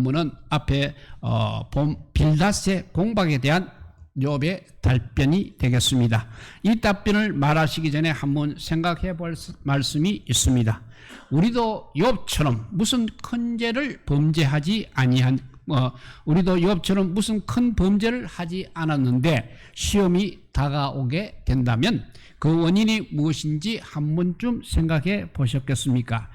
본문은 앞에 빌닷의 공박에 대한 욥의 답변이 되겠습니다. 이 답변을 말하시기 전에 한번 생각해 볼 말씀이 있습니다. 우리도 욥처럼 무슨 큰 죄를 범죄하지 아니한 우리도 욥처럼 무슨 큰 범죄를 하지 않았는데 시험이 다가오게 된다면 그 원인이 무엇인지 한 번쯤 생각해 보셨습니까?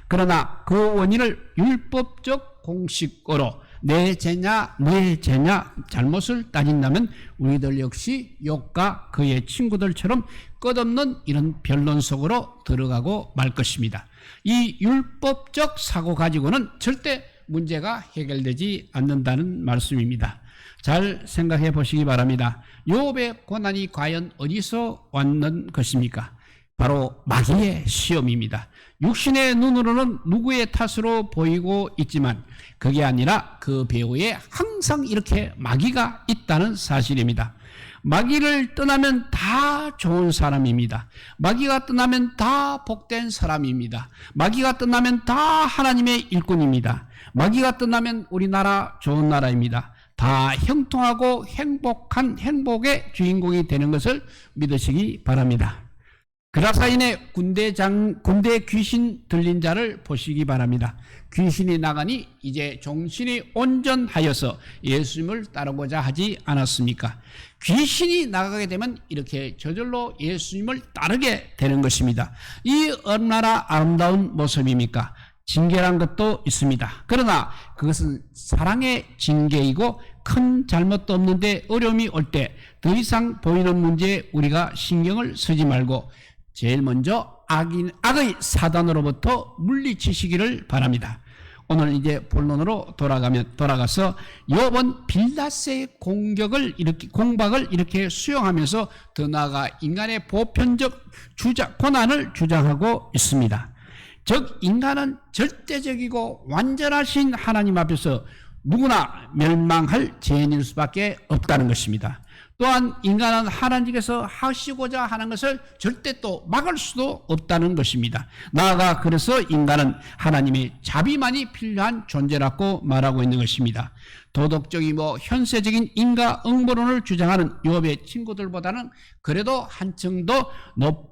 그러나 그 원인을 율법적 공식으로 내 죄냐 너의 죄냐 잘못을 따진다면 우리들 역시 욥과 그의 친구들처럼 끝없는 이런 변론 속으로 들어가고 말 것입니다. 이 율법적 사고 가지고는 절대 문제가 해결되지 않는다는 말씀입니다. 잘 생각해 보시기 바랍니다. 욥의 고난이 과연 어디서 왔는 것입니까? 바로 마귀의 시험입니다. 육신의 눈으로는 누구의 탓으로 보이고 있지만 그게 아니라 그 배후에 항상 이렇게 마귀가 있다는 사실입니다. 마귀를 떠나면 다 좋은 사람입니다. 마귀가 떠나면 다 복된 사람입니다. 마귀가 떠나면 다 하나님의 일꾼입니다. 마귀가 떠나면 우리나라 좋은 나라입니다. 다 형통하고 행복한 행복의 주인공이 되는 것을 믿으시기 바랍니다. 그라사인의 군대 귀신 들린 자를 보시기 바랍니다. 귀신이 나가니 이제 정신이 온전하여서 예수님을 따르고자 하지 않았습니까? 귀신이 나가게 되면 이렇게 저절로 예수님을 따르게 되는 것입니다. 이 얼마나 아름다운 모습입니까? 징계란 것도 있습니다. 그러나 그것은 사랑의 징계이고 큰 잘못도 없는데 어려움이 올 때 더 이상 보이는 문제에 우리가 신경을 쓰지 말고 제일 먼저 악의 사단으로부터 물리치시기를 바랍니다. 오늘 이제 본론으로 돌아가서 욥은 빌닷의 공박을 이렇게 수용하면서 더 나아가 인간의 보편적 고난을 주장하고 있습니다. 즉 인간은 절대적이고 완전하신 하나님 앞에서 누구나 멸망할 죄인일 수밖에 없다는 것입니다. 또한 인간은 하나님께서 하시고자 하는 것을 절대 또 막을 수도 없다는 것입니다. 나아가 그래서 인간은 하나님의 자비만이 필요한 존재라고 말하고 있는 것입니다. 도덕적이고 현세적인 인과응보론을 주장하는 욥의 친구들보다는 그래도 한층 더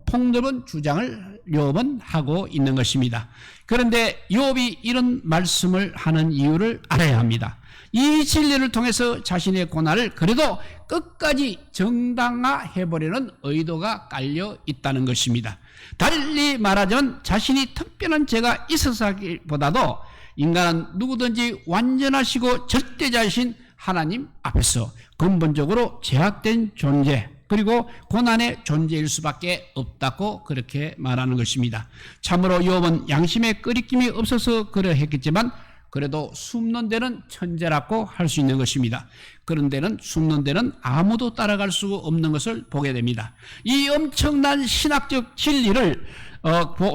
폭넓은 주장을 욥은 하고 있는 것입니다. 그런데 욥이 이런 말씀을 하는 이유를 알아야 합니다. 이 진리를 통해서 자신의 고난을 그래도 끝까지 정당화해보려는 의도가 깔려 있다는 것입니다. 달리 말하자면 자신이 특별한 죄가 있어서기보다도 인간은 누구든지 완전하시고 절대자이신 하나님 앞에서 근본적으로 제약된 존재 그리고 고난의 존재일 수밖에 없다고 그렇게 말하는 것입니다. 참으로 욥은 양심에 끄리낌이 없어서 그러했겠지만 그래도 숨는 데는 천재라고 할 수 있는 것입니다. 그런 데는 숨는 데는 아무도 따라갈 수 없는 것을 보게 됩니다. 이 엄청난 신학적 진리를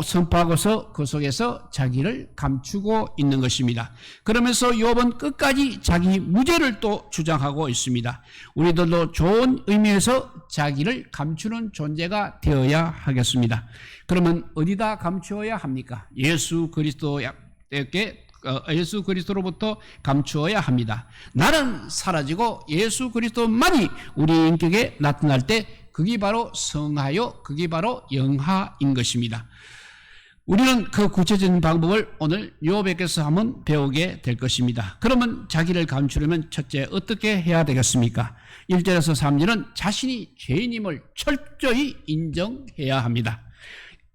선포하고서 그 속에서 자기를 감추고 있는 것입니다. 그러면서 욥은 끝까지 자기 무죄를 또 주장하고 있습니다. 우리들도 좋은 의미에서 자기를 감추는 존재가 되어야 하겠습니다. 그러면 어디다 감추어야 합니까? 예수 그리스도로부터 감추어야 합니다. 나는 사라지고 예수 그리스도만이 우리 인격에 나타날 때 그게 바로 성하요, 그게 바로 영하인 것입니다. 우리는 그 구체적인 방법을 오늘 욥에게서 한번 배우게 될 것입니다. 그러면 자기를 감추려면 첫째 어떻게 해야 되겠습니까? 1절에서 3절은 자신이 죄인임을 철저히 인정해야 합니다.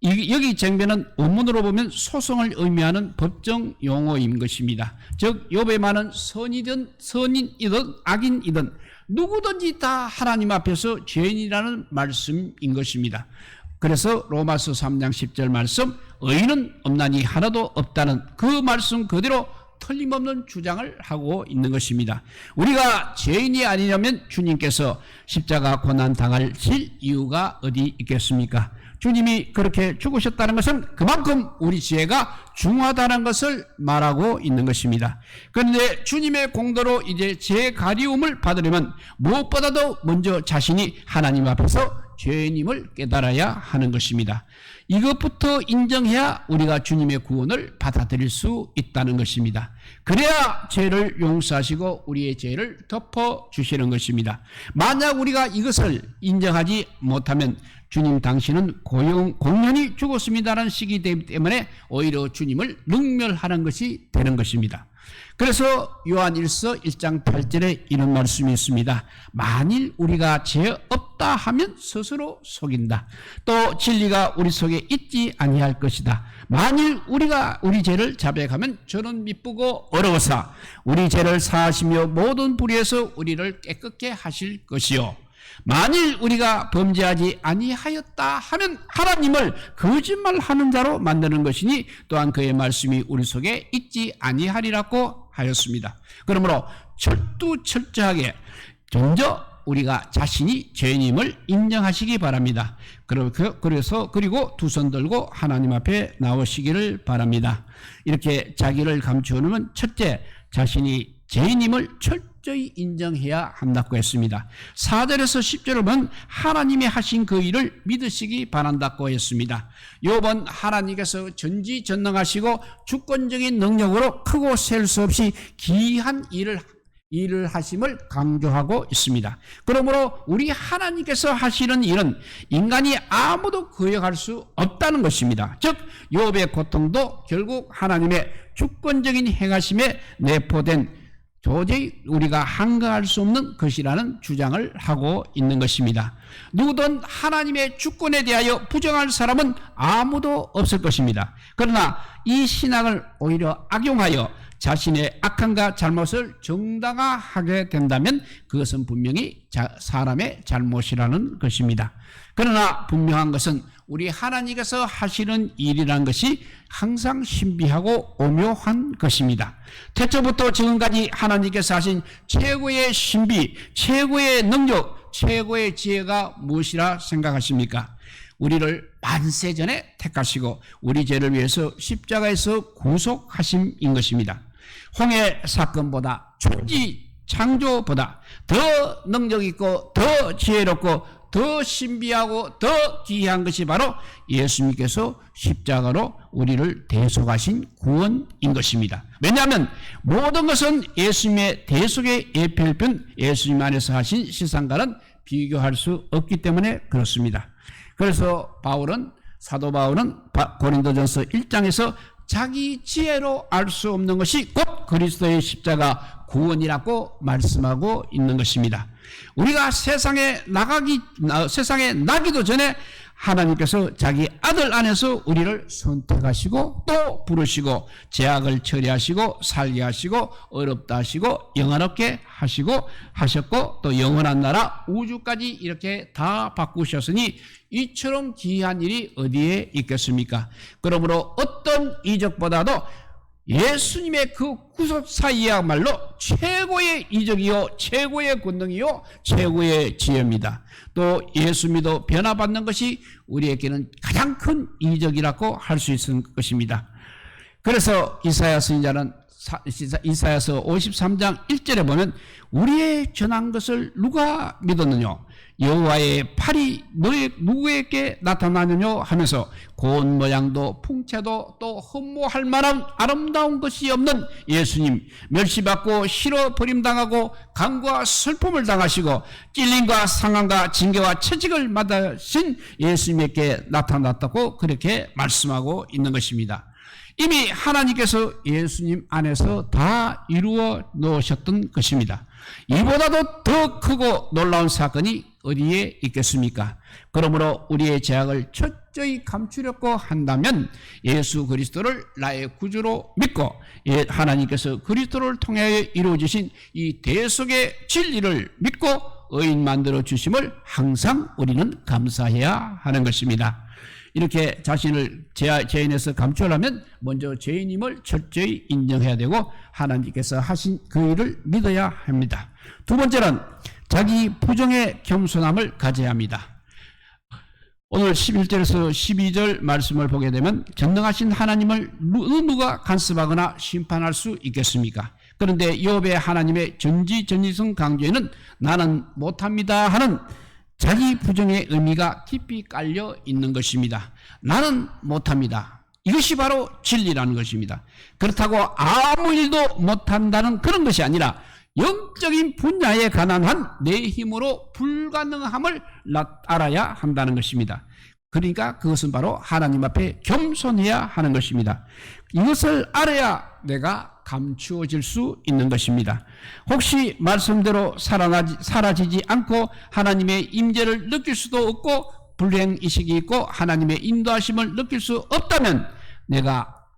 여기 쟁변은 원문으로 보면 소송을 의미하는 법정 용어인 것입니다. 즉 욥의 말은 선인이든 악인이든 누구든지 다 하나님 앞에서 죄인이라는 말씀인 것입니다. 그래서 로마서 3장 10절 말씀 의인은 없나니 하나도 없다는 그 말씀 그대로 틀림없는 주장을 하고 있는 것입니다. 우리가 죄인이 아니냐면 주님께서 십자가 고난 당하실 이유가 어디 있겠습니까? 주님이 그렇게 죽으셨다는 것은 그만큼 우리 죄가 중하다는 것을 말하고 있는 것입니다. 그런데 주님의 공로로 이제 죄 가리움을 받으려면 무엇보다도 먼저 자신이 하나님 앞에서 죄인임을 깨달아야 하는 것입니다. 이것부터 인정해야 우리가 주님의 구원을 받아들일 수 있다는 것입니다. 그래야 죄를 용서하시고 우리의 죄를 덮어주시는 것입니다. 만약 우리가 이것을 인정하지 못하면 주님 당신은 공연히 죽었습니다라는 식이 되기 때문에 오히려 주님을 능멸하는 것이 되는 것입니다. 그래서 요한 1서 1장 8절에 이런 말씀이 있습니다. 만일 우리가 죄 없다 하면 스스로 속인다. 또 진리가 우리 속에 있지 아니할 것이다. 만일 우리가 우리 죄를 자백하면 저는 미쁘고 어려워서 우리 죄를 사하시며 모든 불의에서 우리를 깨끗게 하실 것이요. 만일 우리가 범죄하지 아니하였다 하면 하나님을 거짓말하는 자로 만드는 것이니 또한 그의 말씀이 우리 속에 있지 아니하리라고 하였습니다. 그러므로 철두철저하게 먼저 우리가 자신이 죄인임을 인정하시기 바랍니다. 그리고 두 손 들고 하나님 앞에 나오시기를 바랍니다. 이렇게 자기를 감추어놓으면 첫째, 자신이 죄인임을 철저히 인정해야 한다고 했습니다. 4절에서 10절을 보면 하나님이 하신 그 일을 믿으시기 바란다고 했습니다. 욥은 하나님께서 전지전능하시고 주권적인 능력으로 크고 셀 수 없이 기이한 일을 하심을 강조하고 있습니다. 그러므로 우리 하나님께서 하시는 일은 인간이 아무도 거역할 수 없다는 것입니다. 즉 욥의 고통도 결국 하나님의 주권적인 행하심에 내포된 도저히 우리가 한가할 수 없는 것이라는 주장을 하고 있는 것입니다. 누구든 하나님의 주권에 대하여 부정할 사람은 아무도 없을 것입니다. 그러나 이 신앙을 오히려 악용하여 자신의 악함과 잘못을 정당화하게 된다면 그것은 분명히 사람의 잘못이라는 것입니다. 그러나 분명한 것은 우리 하나님께서 하시는 일이라는 것이 항상 신비하고 오묘한 것입니다. 태초부터 지금까지 하나님께서 하신 최고의 신비, 최고의 능력, 최고의 지혜가 무엇이라 생각하십니까? 우리를 만세 전에 택하시고 우리 죄를 위해서 십자가에서 구속하심인 것입니다. 홍해 사건보다 천지 창조보다 더 능력 있고 더 지혜롭고 더 신비하고 더 귀한 것이 바로 예수님께서 십자가로 우리를 대속하신 구원인 것입니다. 왜냐하면 모든 것은 예수님의 대속의 예표일뿐 예수님 안에서 하신 시상과는 비교할 수 없기 때문에 그렇습니다. 그래서 사도 바울은 고린도전서 1장에서 자기 지혜로 알 수 없는 것이 곧 그리스도의 십자가 구원이라고 말씀하고 있는 것입니다. 우리가 세상에 나기도 전에 하나님께서 자기 아들 안에서 우리를 선택하시고 또 부르시고 죄악을 처리하시고 살게 하시고 어렵다 하시고 영원롭게 하셨고 또 영원한 나라 우주까지 이렇게 다 바꾸셨으니 이처럼 귀한 일이 어디에 있겠습니까? 그러므로 어떤 이적보다도 예수님의 그 구속사이야말로 최고의 이적이요 최고의 권능이요 최고의 지혜입니다. 또 예수 믿어 변화받는 것이 우리에게는 가장 큰 이적이라고 할 수 있을 것입니다. 그래서 이사야 선지자는 이사야서 53장 1절에 보면 우리의 전한 것을 누가 믿었느냐 여호와의 팔이 누구에게 나타나느냐 하면서 고운 모양도 풍채도 또 흠모할 만한 아름다운 것이 없는 예수님, 멸시받고 실어 버림당하고 강과 슬픔을 당하시고 찔림과 상함과 징계와 채찍을 받으신 예수님에게 나타났다고 그렇게 말씀하고 있는 것입니다. 이미 하나님께서 예수님 안에서 다 이루어 놓으셨던 것입니다. 이보다도 더 크고 놀라운 사건이 어디에 있겠습니까? 그러므로 우리의 죄악을 철저히 감추려고 한다면 예수 그리스도를 나의 구주로 믿고 하나님께서 그리스도를 통하여 이루어지신 이 대속의 진리를 믿고 의인 만들어 주심을 항상 우리는 감사해야 하는 것입니다. 이렇게 자신을 죄인에서 감추려면 먼저 죄인임을 철저히 인정해야 되고 하나님께서 하신 그 일을 믿어야 합니다. 두 번째는 자기 부정의 겸손함을 가져야 합니다. 오늘 11절에서 12절 말씀을 보게 되면 전능하신 하나님을 누가 간섭하거나 심판할 수 있겠습니까? 그런데 욥의 하나님의 전지전능성 강조에는 나는 못합니다 하는 자기 부정의 의미가 깊이 깔려 있는 것입니다. 나는 못합니다. 이것이 바로 진리라는 것입니다. 그렇다고 아무 일도 못한다는 그런 것이 아니라 영적인 분야에 관한 한 내 힘으로 불가능함을 알아야 한다는 것입니다. 그러니까 그것은 바로 하나님 앞에 겸손해야 하는 것입니다. 이것을 알아야 내가 감추어질 수 있는 것입니다. 혹시 말씀대로 사라지지 않고 하나님의 임재를 느낄 수도 없고 불행의식이 있고 하나님의 인도하심을 느낄 수 없다면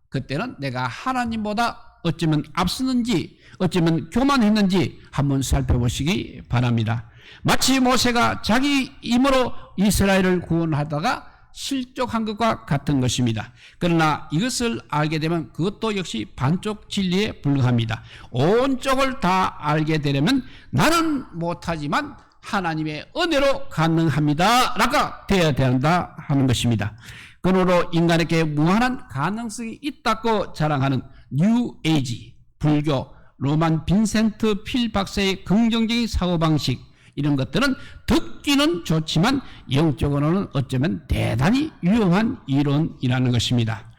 그때는 내가 하나님보다 어쩌면 앞서는지 어쩌면 교만했는지 한번 살펴보시기 바랍니다. 마치 모세가 자기 힘으로 이스라엘을 구원하다가 실족한 것과 같은 것입니다. 그러나 이것을 알게 되면 그것도 역시 반쪽 진리에 불과합니다. 온 쪽을 다 알게 되려면 나는 못하지만 하나님의 은혜로 가능합니다 라가 되어야 된다 하는 것입니다. 그러므로 인간에게 무한한 가능성이 있다고 자랑하는 뉴 에이지, 불교, 로만 빈센트 필 박사의 긍정적인 사고방식, 이런 것들은 듣기는 좋지만 영적으로는 어쩌면 대단히 위험한 이론이라는 것입니다.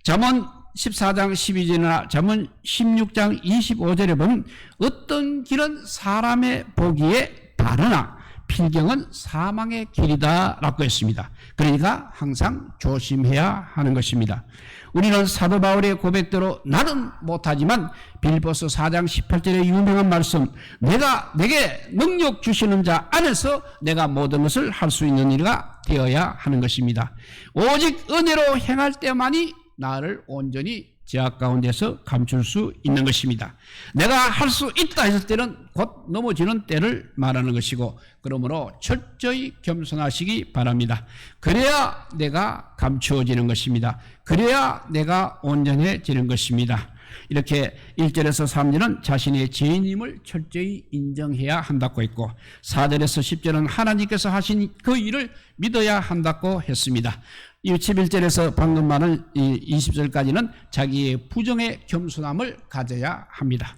잠언 14장 12절이나 잠언 16장 25절에 보면 어떤 길은 사람의 보기에 바르나 필경은 사망의 길이다 라고 했습니다. 그러니까 항상 조심해야 하는 것입니다. 우리는 사도 바울의 고백대로 나는 못하지만 빌보서 4장 18절의 유명한 말씀, 내게 능력 주시는 자 안에서 내가 모든 것을 할 수 있는 이가 되어야 하는 것입니다. 오직 은혜로 행할 때만이 나를 온전히 제약 가운데서 감출 수 있는 것입니다. 내가 할 수 있다 했을 때는 곧 넘어지는 때를 말하는 것이고, 그러므로 철저히 겸손하시기 바랍니다. 그래야 내가 감추어지는 것입니다. 그래야 내가 온전해지는 것입니다. 이렇게 1절에서 3절은 자신의 죄인임을 철저히 인정해야 한다고 했고, 4절에서 10절은 하나님께서 하신 그 일을 믿어야 한다고 했습니다. 11절에서 방금 말한 20절까지는 자기의 부정의 겸손함을 가져야 합니다.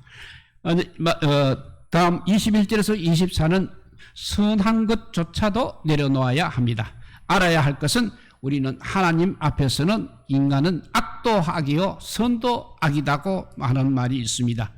다음 21절에서 24는 선한 것조차도 내려놓아야 합니다. 알아야 할 것은 우리는 하나님 앞에서는 인간은 악도 악이요 선도 악이다고 하는 말이 있습니다.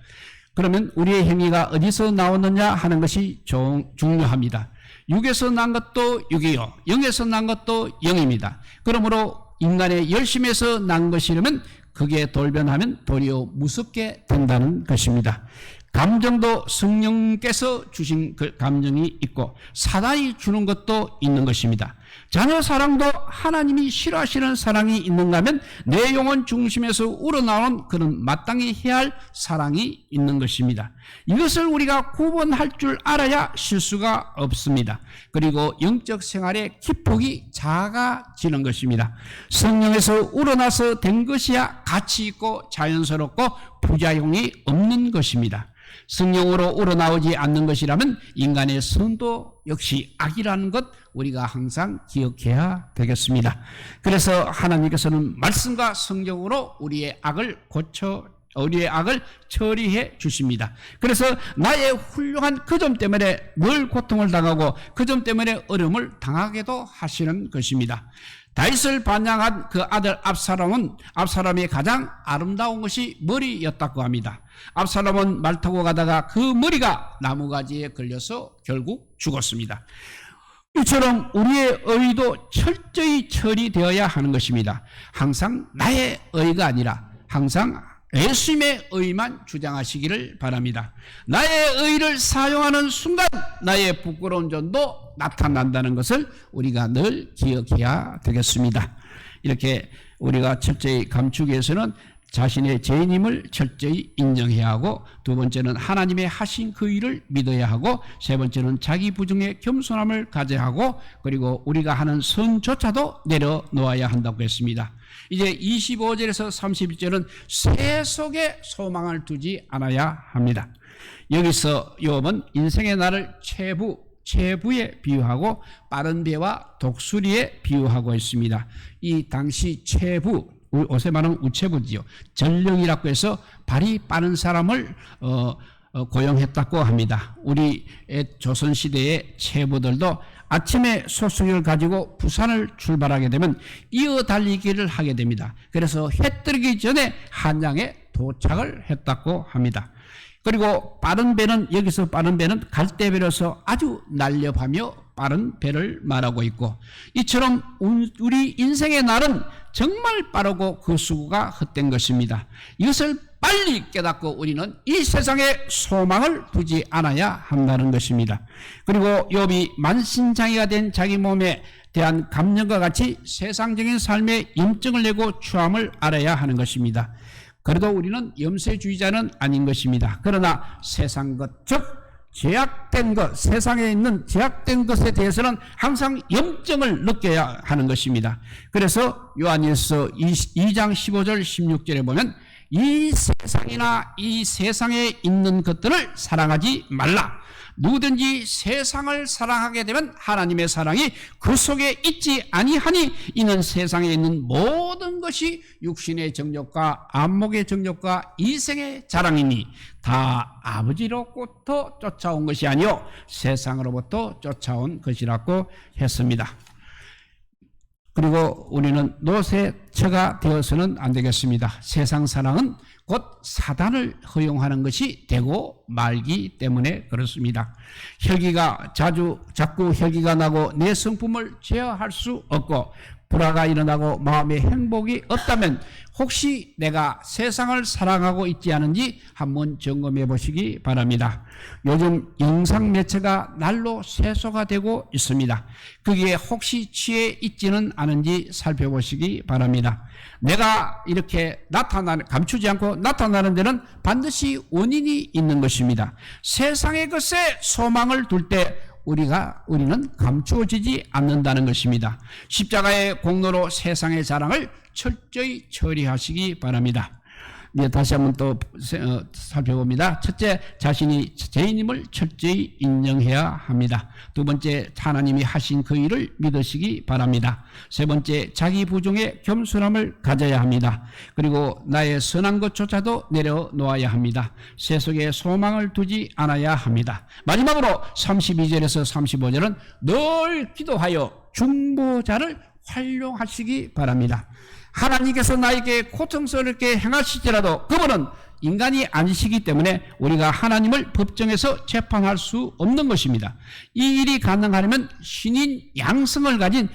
그러면 우리의 행위가 어디서 나오느냐 하는 것이 중요합니다. 육에서 난 것도 육이요, 영에서 난 것도 영입니다. 그러므로 인간의 열심에서 난 것이라면 그게 돌변하면 도리어 무섭게 된다는 것입니다. 감정도 성령께서 주신 그 감정이 있고 사단이 주는 것도 있는 것입니다. 자녀 사랑도 하나님이 싫어하시는 사랑이 있는가 하면 내 영혼 중심에서 우러나온 그런 마땅히 해야 할 사랑이 있는 것입니다. 이것을 우리가 구분할 줄 알아야 실수가 없습니다. 그리고 영적 생활의 기폭이 작아지는 것입니다. 성령에서 우러나서 된 것이야 가치 있고 자연스럽고 부작용이 없는 것입니다. 성령으로 우러나오지 않는 것이라면 인간의 선도 역시 악이라는 것 우리가 항상 기억해야 되겠습니다. 그래서 하나님께서는 말씀과 성경으로 우리의 악을 처리해 주십니다. 그래서 나의 훌륭한 그 점 때문에 늘 고통을 당하고 그 점 때문에 어려움을 당하게도 하시는 것입니다. 다윗을 반양한 그 아들 압살롬의 가장 아름다운 것이 머리였다고 합니다. 압살롬은 말 타고 가다가 그 머리가 나무가지에 걸려서 결국 죽었습니다. 이처럼 우리의 의도 철저히 처리되어야 하는 것입니다. 항상 나의 의가 아니라 항상 예수님의 의만 주장하시기를 바랍니다. 나의 의를 사용하는 순간 나의 부끄러운 점도 나타난다는 것을 우리가 늘 기억해야 되겠습니다. 이렇게 우리가 철저히 감추기 위해서는 자신의 죄인임을 철저히 인정해야 하고, 두 번째는 하나님의 하신 그 일을 믿어야 하고, 세 번째는 자기 부정의 겸손함을 가져야 하고, 그리고 우리가 하는 선조차도 내려놓아야 한다고 했습니다. 이제 25절에서 31절은 새 속에 소망을 두지 않아야 합니다. 여기서 욥은 인생의 날을 최부에 비유하고 빠른 배와 독수리에 비유하고 있습니다. 이 당시 최부, 요새 말하는 우체부지요. 전령이라고 해서 발이 빠른 사람을 고용했다고 합니다. 우리 조선시대의 체부들도 아침에 소식을 가지고 부산을 출발하게 되면 이어 달리기를 하게 됩니다. 그래서 해 뜨기 전에 한양에 도착을 했다고 합니다. 그리고 빠른 배는, 여기서 빠른 배는 갈대배로서 아주 날렵하며 빠른 배를 말하고 있고, 이처럼 우리 인생의 날은 정말 빠르고 그 수고가 헛된 것입니다. 이것을 빨리 깨닫고 우리는 이 세상에 소망을 두지 않아야 한다는 것입니다. 그리고 욥이 만신창이가 된 자기 몸에 대한 감정과 같이 세상적인 삶에 염증을 내고 추함을 알아야 하는 것입니다. 그래도 우리는 염세주의자는 아닌 것입니다. 그러나 세상 것, 즉 제약된 것, 세상에 있는 제약된 것에 대해서는 항상 염증을 느껴야 하는 것입니다. 그래서 요한일서 2장 15절 16절에 보면 이 세상이나 이 세상에 있는 것들을 사랑하지 말라. 누구든지 세상을 사랑하게 되면 하나님의 사랑이 그 속에 있지 아니하니 이는 세상에 있는 모든 것이 육신의 정욕과 안목의 정욕과 이생의 자랑이니 다 아버지로부터 쫓아온 것이 아니요 세상으로부터 쫓아온 것이라고 했습니다. 그리고 우리는 노새처가 되어서는 안 되겠습니다. 세상 사랑은 곧 사단을 허용하는 것이 되고 말기 때문에 그렇습니다. 혈기가 자꾸 혈기가 나고 내 성품을 제어할 수 없고 불화가 일어나고 마음의 행복이 없다면 혹시 내가 세상을 사랑하고 있지 않은지 한번 점검해 보시기 바랍니다. 요즘 영상 매체가 날로 세소가 되고 있습니다. 거기에 혹시 취해 있지는 않은지 살펴보시기 바랍니다. 내가 이렇게 감추지 않고 나타나는 데는 반드시 원인이 있는 것입니다. 세상의 것에 소망을 둘 때 우리는 감추어지지 않는다는 것입니다. 십자가의 공로로 세상의 자랑을 철저히 처리하시기 바랍니다. 네, 다시 한번 또 살펴봅니다. 첫째, 자신이 죄인임을 철저히 인정해야 합니다. 두 번째, 하나님이 하신 그 일을 믿으시기 바랍니다. 세 번째, 자기 부중에 겸손함을 가져야 합니다. 그리고 나의 선한 것조차도 내려놓아야 합니다. 세속에 소망을 두지 않아야 합니다. 마지막으로 32절에서 35절은 늘 기도하여 중보자를 활용하시기 바랍니다. 하나님께서 나에게 고통스럽게 행하실지라도 그분은 인간이 아니시기 때문에 우리가 하나님을 법정에서 재판할 수 없는 것입니다. 이 일이 가능하려면 신인 양성을 가진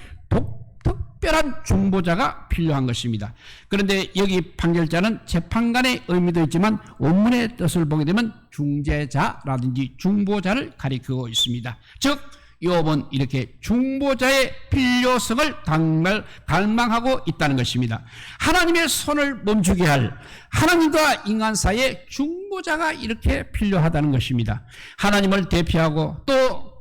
특별한 중보자가 필요한 것입니다. 그런데 여기 판결자는 재판관의 의미도 있지만 원문의 뜻을 보게 되면 중재자라든지 중보자를 가리키고 있습니다. 즉 욥은 이렇게 중보자의 필요성을 갈망하고 있다는 것입니다. 하나님의 손을 멈추게 할 하나님과 인간 사이에 중보자가 이렇게 필요하다는 것입니다. 하나님을 대표하고 또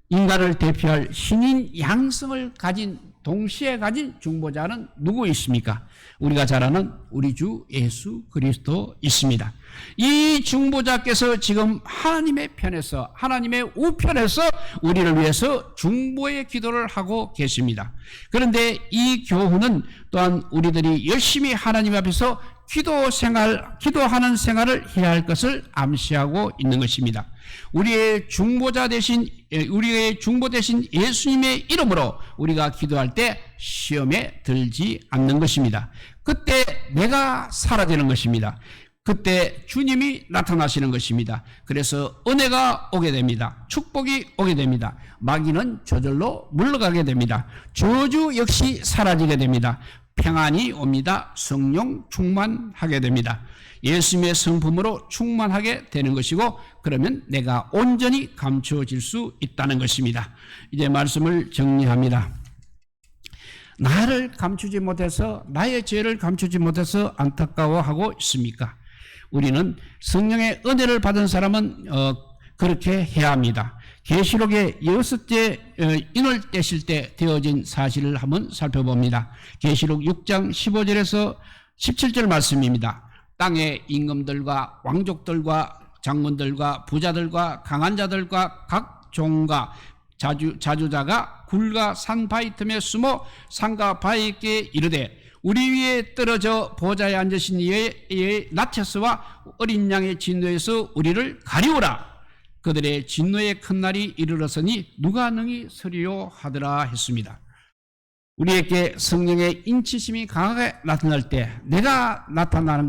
인간을 대표할 신인 양성을 동시에 가진 중보자는 누구 있습니까? 우리가 잘 아는 우리 주 예수 그리스도 있습니다. 이 중보자께서 지금 하나님의 편에서, 하나님의 우편에서 우리를 위해서 중보의 기도를 하고 계십니다. 그런데 이 교훈은 또한 우리들이 열심히 하나님 앞에서 기도하는 생활을 해야 할 것을 암시하고 있는 것입니다. 우리의 중보 대신 예수님의 이름으로 우리가 기도할 때 시험에 들지 않는 것입니다. 그때 내가 사라지는 것입니다. 그때 주님이 나타나시는 것입니다. 그래서 은혜가 오게 됩니다. 축복이 오게 됩니다. 마귀는 저절로 물러가게 됩니다. 저주 역시 사라지게 됩니다. 평안이 옵니다. 성령 충만하게 됩니다. 예수님의 성품으로 충만하게 되는 것이고 그러면 내가 온전히 감추어질 수 있다는 것입니다. 이제 말씀을 정리합니다. 나를 감추지 못해서 나의 죄를 감추지 못해서 안타까워하고 있습니까? 우리는 성령의 은혜를 받은 사람은 그렇게 해야 합니다. 계시록의 6째 인을 떼실 때 되어진 사실을 한번 살펴봅니다. 계시록 6장 15절에서 17절 말씀입니다. 땅의 임금들과 왕족들과 장군들과 부자들과 강한 자들과 각 종과 자주자가 굴과 산 바위 틈에 숨어 산과 바위께 이르되 우리 위에 떨어져 보좌에 앉으신 이의 나체스와 어린 양의 진노에서 우리를 가리우라. 그들의 진노의 큰 날이 이르렀으니 누가 능히 서리요 하더라 했습니다. 우리에게 성령의 인치심이 강하게 나타날 때 내가 나타나는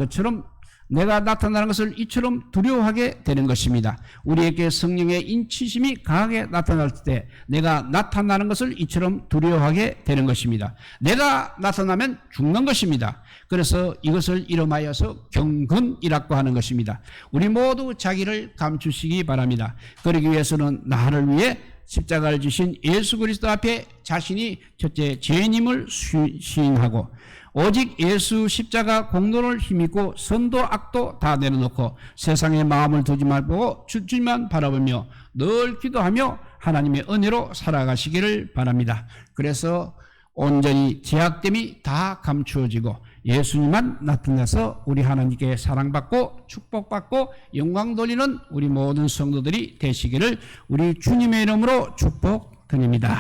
것을 이처럼 두려워하게 되는 것입니다. 우리에게 성령의 인치심이 강하게 나타날 때 내가 나타나는 것을 이처럼 두려워하게 되는 것입니다. 내가 나타나면 죽는 것입니다. 그래서 이것을 이름하여서 경건이라고 하는 것입니다. 우리 모두 자기를 감추시기 바랍니다. 그러기 위해서는 나를 위해 십자가를 지신 예수 그리스도 앞에 자신이 첫째 죄인임을 시인하고 오직 예수 십자가 공로를 힘입고 선도 악도 다 내려놓고 세상에 마음을 두지 말고 주님만 바라보며 늘 기도하며 하나님의 은혜로 살아가시기를 바랍니다. 그래서 온전히 죄악됨이 다 감추어지고 예수님만 나타나서 우리 하나님께 사랑받고 축복받고 영광 돌리는 우리 모든 성도들이 되시기를 우리 주님의 이름으로 축복드립니다.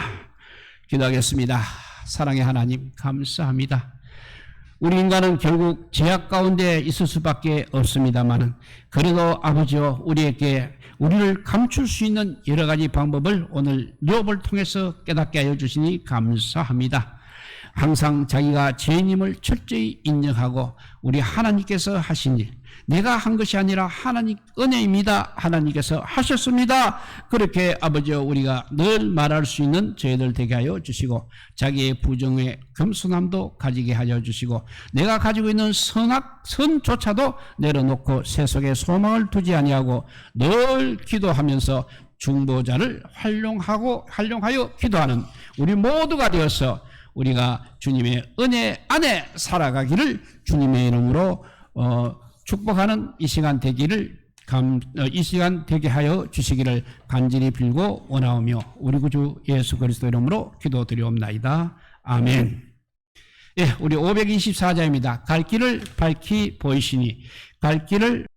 기도하겠습니다. 사랑의 하나님 감사합니다. 우리 인간은 결국 죄악 가운데 있을 수밖에 없습니다만 그래도 아버지여 우리를 감출 수 있는 여러 가지 방법을 오늘 욥을 통해서 깨닫게 하여 주시니 감사합니다. 항상 자기가 죄인임을 철저히 인정하고 우리 하나님께서 하신 일, 내가 한 것이 아니라 하나님 은혜입니다. 하나님께서 하셨습니다. 그렇게 아버지여 우리가 늘 말할 수 있는 저희들 되게 하여 주시고 자기의 부정의 겸손함도 가지게 하여 주시고 내가 가지고 있는 선조차도 내려놓고 세속에 소망을 두지 아니하고 늘 기도하면서 중보자를 활용하여 기도하는 우리 모두가 되어서 우리가 주님의 은혜 안에 살아가기를 주님의 이름으로 축복하는 이 시간 되게 하여 주시기를 간절히 빌고 원하오며 우리 구주 예수 그리스도 이름으로 기도드리옵나이다. 아멘. 예, 우리 524자입니다. 갈 길을 밝히 보이시니 갈 길을